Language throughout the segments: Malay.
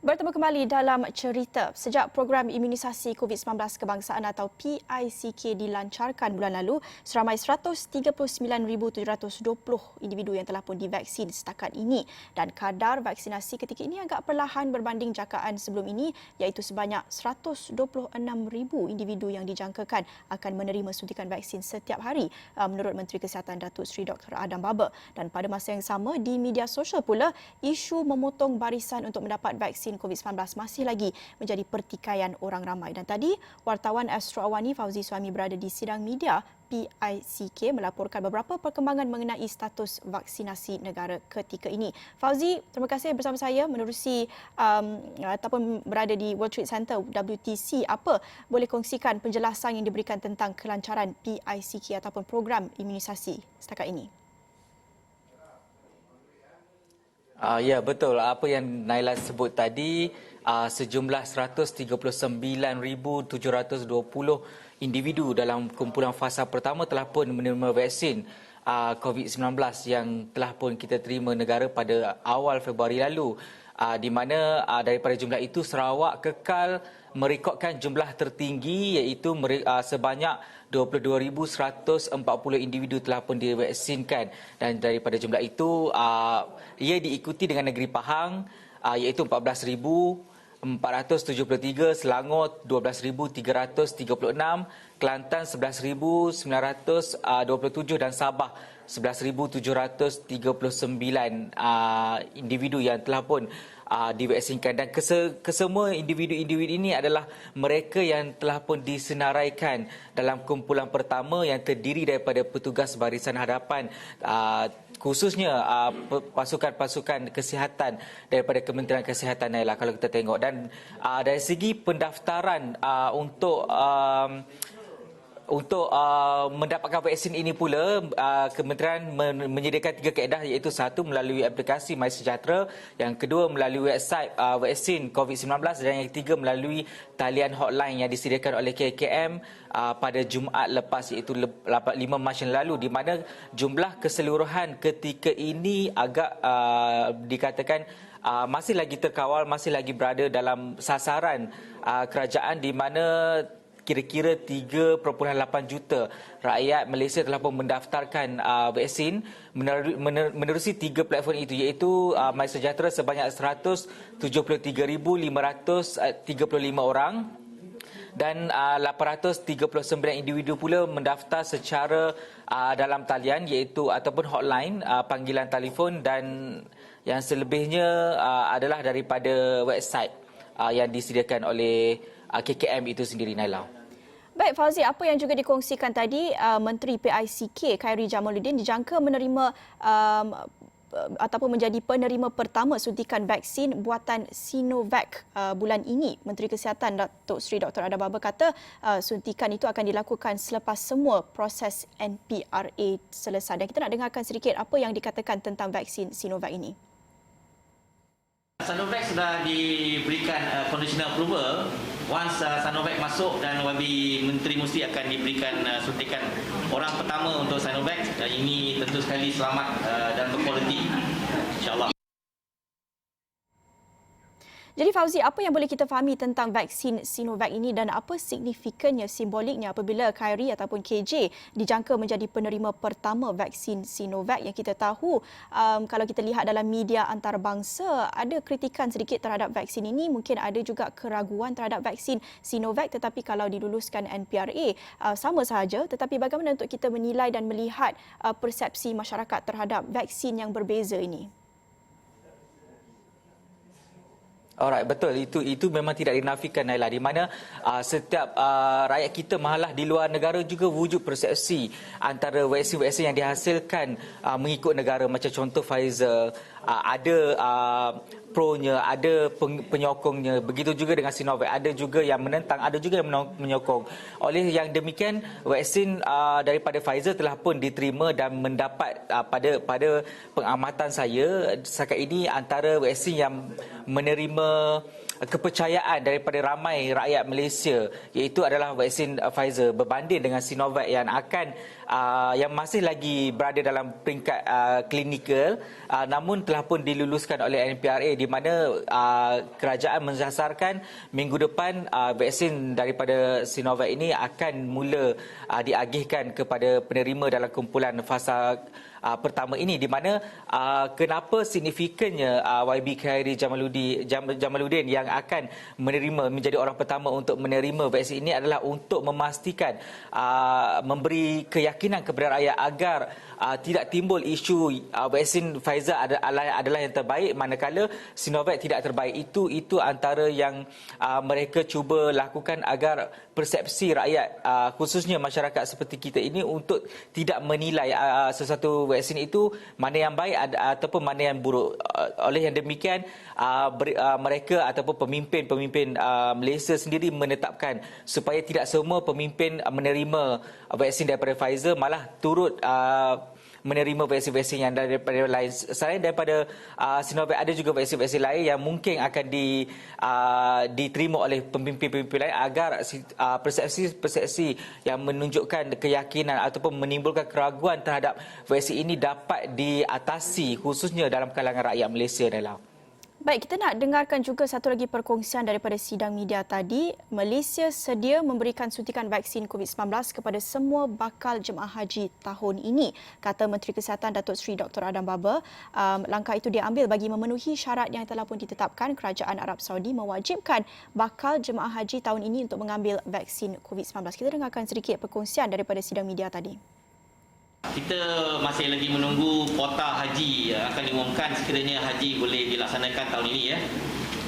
Bertemu kembali dalam cerita. Sejak program imunisasi COVID-19 kebangsaan atau PICK dilancarkan bulan lalu, seramai 139,720 individu yang telah pun divaksin setakat ini. Dan kadar vaksinasi ketika ini agak perlahan berbanding jangkaan sebelum ini, iaitu sebanyak 126,000 individu yang dijangkakan akan menerima suntikan vaksin setiap hari, menurut Menteri Kesihatan Datuk Seri Dr. Adam Baba. Dan pada masa yang sama, di media sosial pula, isu memotong barisan untuk mendapat vaksin COVID-19 masih lagi menjadi pertikaian orang ramai. Dan tadi, wartawan Astro Awani Fauzi Suami berada di sidang media PICK melaporkan beberapa perkembangan mengenai status vaksinasi negara ketika ini. Fauzi, terima kasih bersama saya menerusi ataupun berada di World Trade Center WTC. Apa boleh kongsikan penjelasan yang diberikan tentang kelancaran PICK ataupun program imunisasi setakat ini? Ya, betul. Apa yang Naila sebut tadi, sejumlah 139,720 individu dalam kumpulan fasa pertama telah pun menerima vaksin COVID-19 yang telah pun kita terima negara pada awal Februari lalu. Di mana daripada jumlah itu Sarawak kekal merekodkan jumlah tertinggi, iaitu sebanyak 22,140 individu telah pun divaksinkan, dan daripada jumlah itu ia diikuti dengan negeri Pahang iaitu 14,473, Selangor 12,336, Kelantan 11,927 dan Sabah 11,739 individu yang telah pun divaksinkan. Dan kesemua individu-individu ini adalah mereka yang telah pun disenaraikan dalam kumpulan pertama yang terdiri daripada petugas barisan hadapan, khususnya pasukan-pasukan kesihatan daripada Kementerian Kesihatan Naila, kalau kita tengok. Dan dari segi pendaftaran untuk mendapatkan vaksin ini pula, kementerian menyediakan 3 kaedah, iaitu satu melalui aplikasi MySejahtera, yang kedua melalui website vaksin COVID-19 dan yang ketiga melalui talian hotline yang disediakan oleh KKM pada Jumaat lepas, iaitu 5 Mac yang lalu, di mana jumlah keseluruhan ketika ini agak dikatakan masih lagi terkawal, masih lagi berada dalam sasaran kerajaan, di mana kira-kira 3.8 juta rakyat Malaysia telah pun mendaftarkan vaksin menerusi 3 platform itu, iaitu MySejahtera sebanyak 173,535 orang, dan 839 individu pula mendaftar secara dalam talian, iaitu ataupun hotline, panggilan telefon, dan yang selebihnya adalah daripada website yang disediakan oleh KKM itu sendiri, Naila. Baik Fauzi, apa yang juga dikongsikan tadi, Menteri PICK Khairy Jamaluddin dijangka menerima ataupun menjadi penerima pertama suntikan vaksin buatan Sinovac bulan ini. Menteri Kesihatan Datuk Seri Dr. Adam Baba kata suntikan itu akan dilakukan selepas semua proses NPRA selesai. Dan kita nak dengarkan sedikit apa yang dikatakan tentang vaksin Sinovac ini. Sinovac sudah diberikan conditional approval. Once Sinovac masuk, dan wabi Menteri mesti akan diberikan suntikan orang pertama untuk Sinovac. Ini tentu sekali selamat dan berkualiti, insyaAllah. Jadi Fauzi, apa yang boleh kita fahami tentang vaksin Sinovac ini dan apa signifikannya, simboliknya apabila Khairy ataupun KJ dijangka menjadi penerima pertama vaksin Sinovac, yang kita tahu kalau kita lihat dalam media antarabangsa ada kritikan sedikit terhadap vaksin ini, mungkin ada juga keraguan terhadap vaksin Sinovac, tetapi kalau diluluskan NPRA sama sahaja. Tetapi bagaimana untuk kita menilai dan melihat persepsi masyarakat terhadap vaksin yang berbeza ini? Alright, betul. Itu memang tidak dinafikan, Naila, di mana setiap rakyat kita malah di luar negara juga wujud persepsi antara vaksin-vaksin yang dihasilkan mengikut negara, macam contoh Pfizer, ada pro-nya, ada penyokongnya. Begitu juga dengan Sinovac, ada juga yang menentang, ada juga yang menyokong. Oleh yang demikian, vaksin daripada Pfizer telah pun diterima dan mendapat pada pengamatan saya setakat ini antara vaksin yang menerima kepercayaan daripada ramai rakyat Malaysia, iaitu adalah vaksin Pfizer, berbanding dengan Sinovac yang akan yang masih lagi berada dalam peringkat klinikal, namun telah pun diluluskan oleh NPRA, di mana kerajaan mensasarkan minggu depan vaksin daripada Sinovac ini akan mula diagihkan kepada penerima dalam kumpulan fasa pertama ini, di mana kenapa signifikannya YB Khairi Jamaluddin yang akan menjadi orang pertama untuk menerima vaksin ini adalah untuk memastikan memberi keyakinan kepada rakyat agar tidak timbul isu vaksin Pfizer adalah yang terbaik manakala Sinovac tidak terbaik. Itu antara yang mereka cuba lakukan agar persepsi rakyat, khususnya masyarakat seperti kita ini, untuk tidak menilai sesuatu vaksin itu mana yang baik ataupun mana yang buruk. Oleh yang demikian, mereka ataupun pemimpin Malaysia sendiri menetapkan supaya tidak semua pemimpin menerima vaksin daripada Pfizer, malah turut menerima vaksin-vaksin yang daripada lain. Selain daripada Sinovac, ada juga vaksin-vaksin lain yang mungkin akan diterima oleh pemimpin-pemimpin lain agar persepsi yang menunjukkan keyakinan ataupun menimbulkan keraguan terhadap vaksin ini dapat diatasi, khususnya dalam kalangan rakyat Malaysia. Baik, kita nak dengarkan juga satu lagi perkongsian daripada sidang media tadi. Malaysia sedia memberikan suntikan vaksin COVID-19 kepada semua bakal jemaah haji tahun ini, kata Menteri Kesihatan Datuk Seri Dr. Adam Baba. Langkah itu diambil bagi memenuhi syarat yang telah pun ditetapkan. Kerajaan Arab Saudi mewajibkan bakal jemaah haji tahun ini untuk mengambil vaksin COVID-19. Kita dengarkan sedikit perkongsian daripada sidang media tadi. Kita masih lagi menunggu kuota haji akan diumumkan sekiranya haji boleh dilaksanakan tahun ini ya.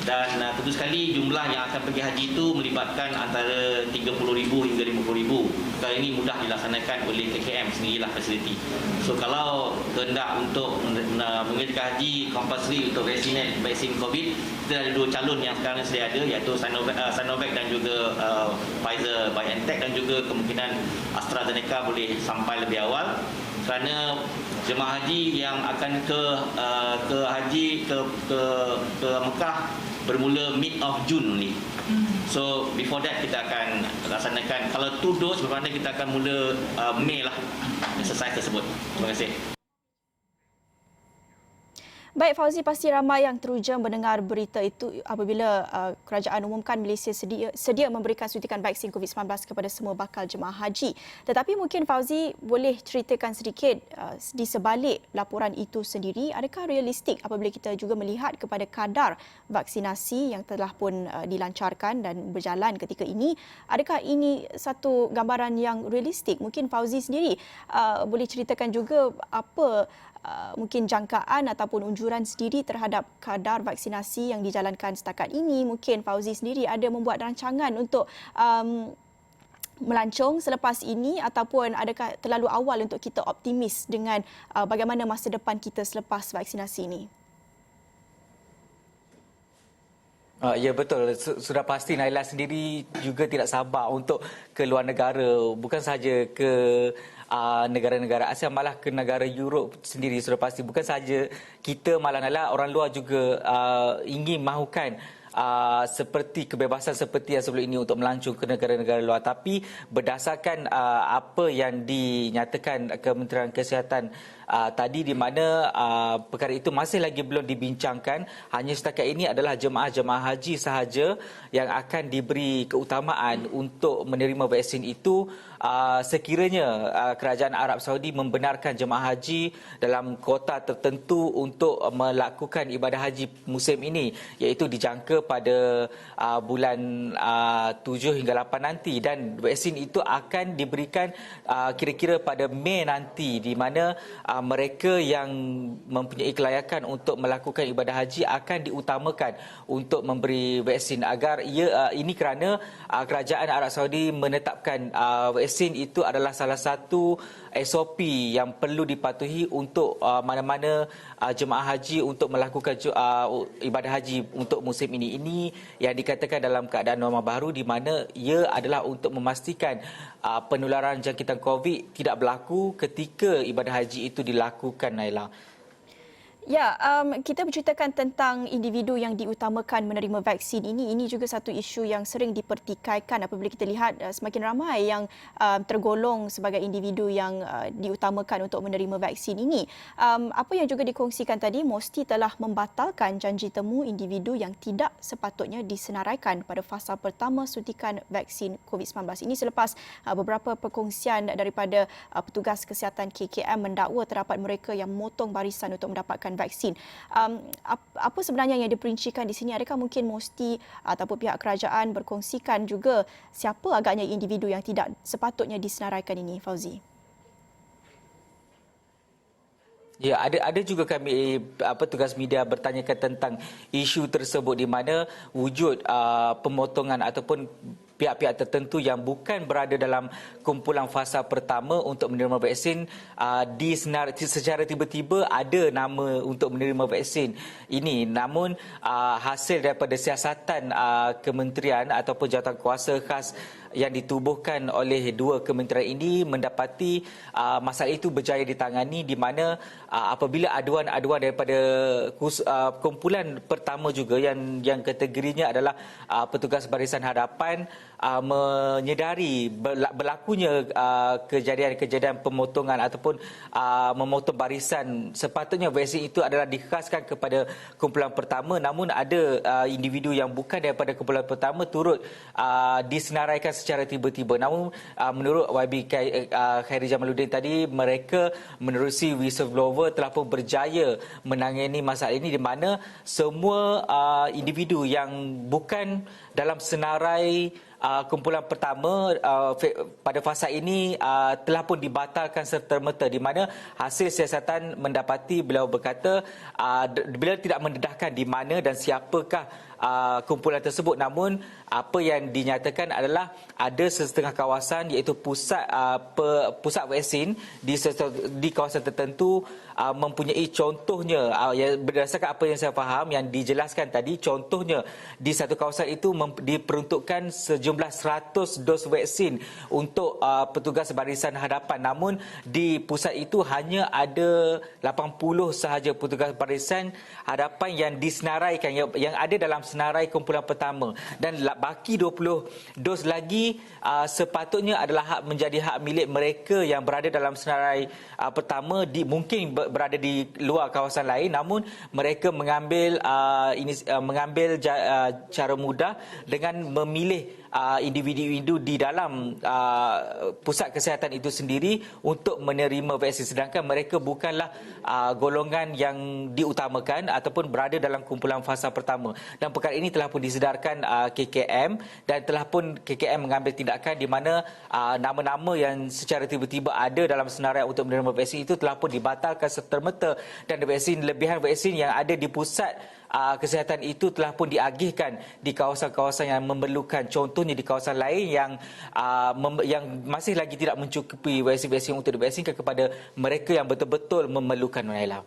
Dan tentu sekali jumlah yang akan pergi haji itu melibatkan antara 30,000 hingga 50,000. Perkara ini mudah dilaksanakan oleh KKM sendirilah fasiliti. So kalau kehendak untuk mengerjakan haji compulsory untuk vaksin COVID, kita ada dua calon yang sekarang sedia ada, iaitu Sinovac dan juga Pfizer BioNTech, dan juga kemungkinan AstraZeneca boleh sampai lebih awal. Kerana jemaah haji yang akan ke Mekah bermula mid of June ni. So before that kita akan laksanakan, kalau 2 dos bermakna kita akan mula Mei lah exercise tersebut. Terima kasih. Baik Fauzi, pasti ramai yang teruja mendengar berita itu apabila kerajaan umumkan Malaysia sedia memberikan suntikan vaksin COVID-19 kepada semua bakal jemaah haji. Tetapi mungkin Fauzi boleh ceritakan sedikit di sebalik laporan itu sendiri, adakah realistik apabila kita juga melihat kepada kadar vaksinasi yang telah pun dilancarkan dan berjalan ketika ini? Adakah ini satu gambaran yang realistik? Mungkin Fauzi sendiri boleh ceritakan juga apa mungkin jangkaan ataupun unjuran sendiri terhadap kadar vaksinasi yang dijalankan setakat ini. Mungkin Fauzi sendiri ada membuat rancangan untuk melancong selepas ini, ataupun adakah terlalu awal untuk kita optimis dengan bagaimana masa depan kita selepas vaksinasi ini? Ya betul, sudah pasti Naila sendiri juga tidak sabar untuk ke luar negara, bukan sahaja ke negara-negara Asia, malah ke negara Europe sendiri sudah pasti. Bukan sahaja kita, malah Naila, orang luar juga ingin mahukan seperti kebebasan seperti yang sebelum ini untuk melancong ke negara-negara luar. Tapi berdasarkan apa yang dinyatakan Kementerian Kesihatan tadi, di mana perkara itu masih lagi belum dibincangkan, hanya setakat ini adalah jemaah-jemaah haji sahaja yang akan diberi keutamaan untuk menerima vaksin itu. Sekiranya kerajaan Arab Saudi membenarkan jemaah haji dalam kuota tertentu untuk melakukan ibadah haji musim ini, iaitu dijangka pada bulan 7 hingga 8 nanti, dan vaksin itu akan diberikan kira-kira pada Mei nanti, di mana mereka yang mempunyai kelayakan untuk melakukan ibadah haji akan diutamakan untuk memberi vaksin. Agar ini kerana kerajaan Arab Saudi menetapkan vaksin itu adalah salah satu SOP yang perlu dipatuhi untuk mana-mana jemaah haji untuk melakukan ibadah haji untuk musim ini. Ini yang dikatakan dalam keadaan norma baru, di mana ia adalah untuk memastikan penularan jangkitan COVID tidak berlaku ketika ibadah haji itu dilakukan, Naila. Ya, kita berceritakan tentang individu yang diutamakan menerima vaksin ini. Ini juga satu isu yang sering dipertikaikan apabila kita lihat semakin ramai yang tergolong sebagai individu yang diutamakan untuk menerima vaksin ini. Apa yang juga dikongsikan tadi, Mosti telah membatalkan janji temu individu yang tidak sepatutnya disenaraikan pada fasa pertama suntikan vaksin COVID-19. Ini selepas beberapa perkongsian daripada petugas kesihatan KKM mendakwa terdapat mereka yang memotong barisan untuk mendapatkan vaksin. Apa sebenarnya yang diperincikan di sini? Adakah mungkin Mosti ataupun pihak kerajaan berkongsikan juga siapa agaknya individu yang tidak sepatutnya disenaraikan ini, Fauzi? Ya, ada juga kami tugas media bertanyakan tentang isu tersebut di mana wujud pemotongan ataupun pihak-pihak tertentu yang bukan berada dalam kumpulan fasa pertama untuk menerima vaksin secara tiba-tiba ada nama untuk menerima vaksin ini. Namun hasil daripada siasatan kementerian ataupun jawatankuasa khas yang ditubuhkan oleh dua kementerian ini mendapati masalah itu berjaya ditangani, di mana apabila aduan-aduan daripada kumpulan pertama juga yang kategorinya adalah petugas barisan hadapan menyedari berlakunya kejadian-kejadian pemotongan ataupun memotong barisan, sepatutnya vaksin itu adalah dikhaskan kepada kumpulan pertama, namun ada individu yang bukan daripada kumpulan pertama turut disenaraikan secara tiba-tiba. Namun menurut YB Khairi Jamaluddin tadi, mereka menerusi whistleblower telah pun berjaya menangani masalah ini, di mana semua individu yang bukan dalam senarai kumpulan pertama pada fasa ini telah pun dibatalkan serta-merta, di mana hasil siasatan mendapati beliau berkata beliau tidak mendedahkan di mana dan siapakah kumpulan tersebut. Namun apa yang dinyatakan adalah ada setengah kawasan iaitu pusat vaksin di kawasan tertentu mempunyai contohnya berdasarkan apa yang saya faham yang dijelaskan tadi, contohnya di satu kawasan itu diperuntukkan sejumlah 100 dos vaksin untuk petugas barisan hadapan, namun di pusat itu hanya ada 80 sahaja petugas barisan hadapan yang disenaraikan, yang ada dalam senarai kumpulan pertama, dan baki 20 dos lagi sepatutnya adalah menjadi hak milik mereka yang berada dalam senarai pertama, mungkin berada di luar kawasan lain, namun mereka mengambil cara mudah dengan memilih individu-individu di dalam pusat kesihatan itu sendiri untuk menerima vaksin, sedangkan mereka bukanlah golongan yang diutamakan ataupun berada dalam kumpulan fasa pertama. Dan perkara ini telah pun disedarkan KKM, dan telah pun KKM mengambil tindakan di mana nama-nama yang secara tiba-tiba ada dalam senarai untuk menerima vaksin itu telah pun dibatalkan serta-merta, dan lebihan vaksin yang ada di pusat kesihatan itu telah pun diagihkan di kawasan-kawasan yang memerlukan, contohnya di kawasan lain yang masih lagi tidak mencukupi vaksin-vaksin untuk divaksinkan kepada mereka yang betul-betul memerlukan, Naila.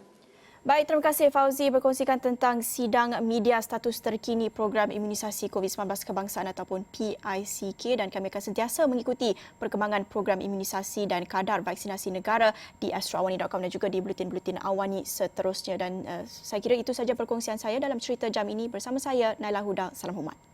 Baik, terima kasih Fauzi berkongsikan tentang sidang media status terkini program imunisasi COVID-19 kebangsaan ataupun PICK, dan kami akan sentiasa mengikuti perkembangan program imunisasi dan kadar vaksinasi negara di astroawani.com dan juga di buletin-buletin awani seterusnya. Dan saya kira itu saja perkongsian saya dalam cerita jam ini. Bersama saya, Naila Huda. Salam hormat.